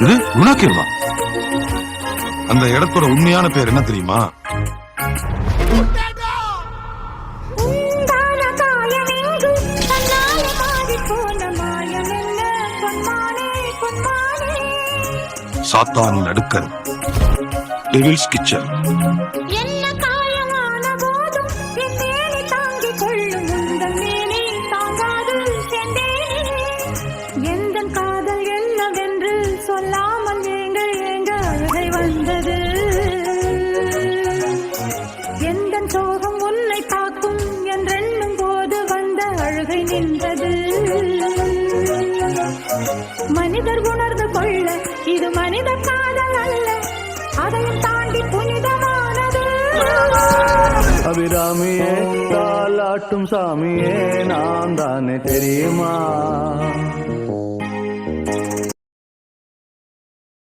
இது குணாகேவா? அந்த இடத்தோட உண்மையான பேர் என்ன தெரியுமா? சாத்தானின் அடுக்கல், டெவில்ஸ் கிச்சன். சோகம் உன்னை தாக்கும் என்றெண்ணும் போது வந்த அழுகை நின்றது. மனிதர் உணர்ந்து கொள்ள இது மனித காதல் அல்ல, அதையும் தாண்டி புனிதமானது. அபிராமியே தாலாட்டும் சாமியே நான் தானே தெரியுமா?